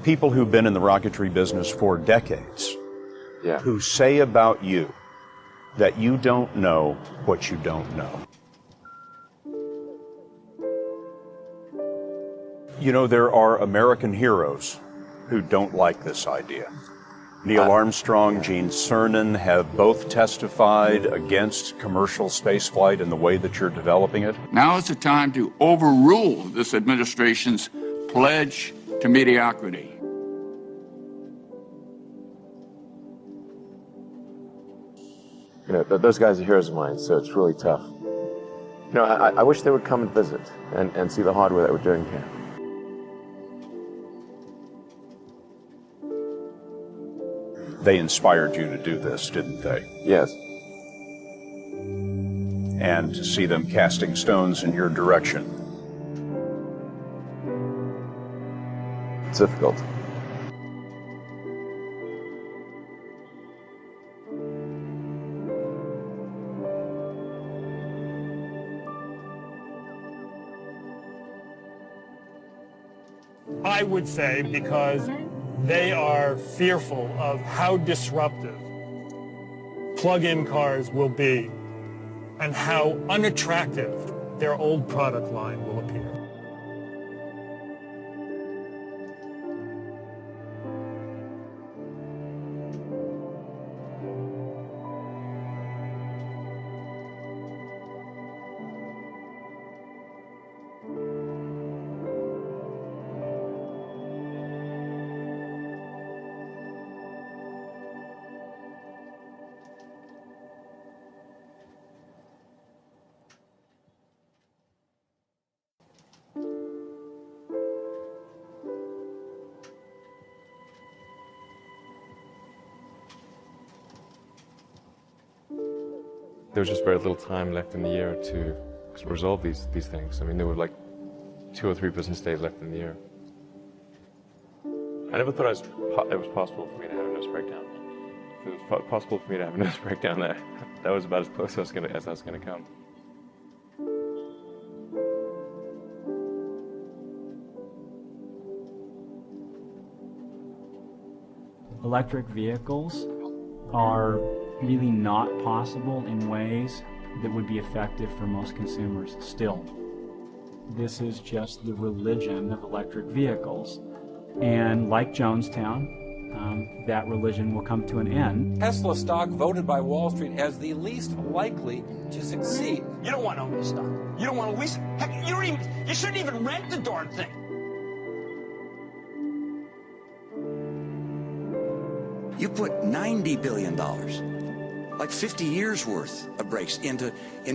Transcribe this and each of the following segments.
People who've been in the rocketry business for decades, who say about you that you don't know what you don't know. You know, there are American heroes who don't like this idea. Neil Armstrong, Gene Cernan have both testified against commercial spaceflight in the way that you're developing it. Now is the time to overrule this administration's pledge to mediocrity. You know, those guys are heroes of mine, so it's really tough. You know, I wish they would come and visit and see the hardware that we're doing here. They inspired you to do this, didn't they? Yes. And to see them casting stones in your direction. It's difficult. I would say because they are fearful of how disruptive plug-in cars will be and how unattractive their old product line will appear. There was just very little time left in the year to resolve these things. I mean, there were like 2 or 3 business days left in the year. I never thought it was possible for me to have a nervous breakdown. If it was possible for me to have a nervous breakdown, that was about as close as I was going to come. Electric vehicles are really not possible in ways that would be effective for most consumers still. This is just the religion of electric vehicles. And like Jonestown, that religion will come to an end. Tesla stock voted by Wall Street as the least likely to succeed. You don't want to own this stock. You don't want to lease it. Heck, you shouldn't even rent the darn thing. You put $90 billion, like 50 years worth of breaks into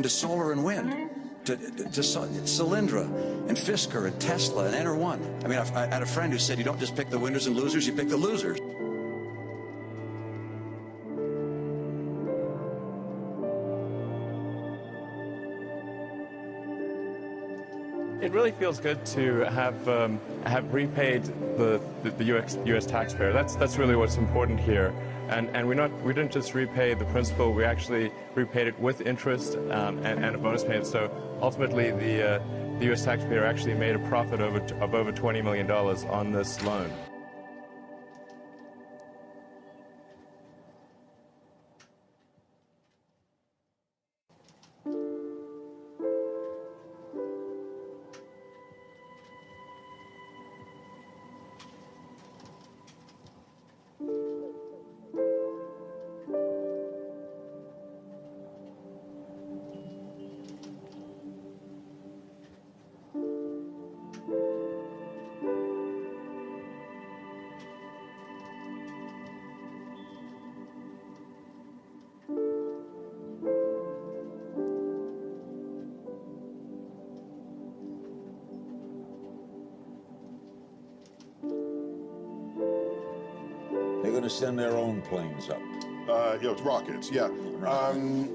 solar and wind, to Solyndra and Fisker and Tesla and Enter1. I mean, I had a friend who said you don't just pick the winners and losers, you pick the losers. It really feels good to have repaid the U.S. taxpayer. That's really what's important here, and we didn't just repay the principal. We actually repaid it with interest and a bonus payment. So ultimately, the U.S. taxpayer actually made a profit of over $20 million on this loan. They're going to send their own planes up. It's rockets, yeah. I'm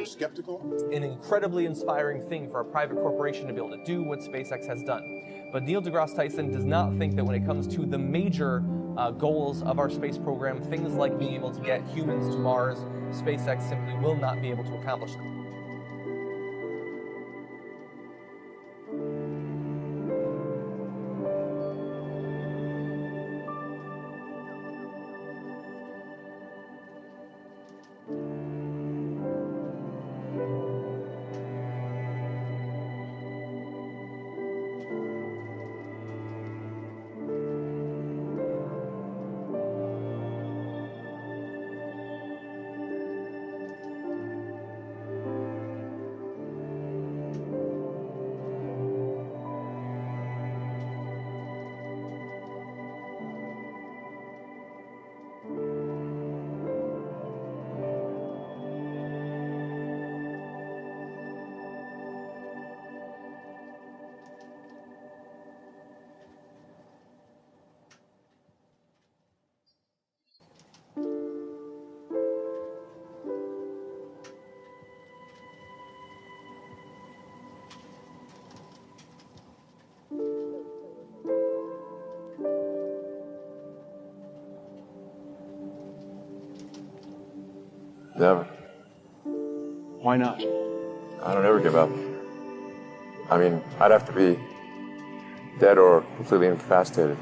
skeptical. An incredibly inspiring thing for a private corporation to be able to do what SpaceX has done. But Neil deGrasse Tyson does not think that when it comes to the major goals of our space program, things like being able to get humans to Mars, SpaceX simply will not be able to accomplish them. Never. Why not? I don't ever give up. I mean, I'd have to be dead or completely incapacitated.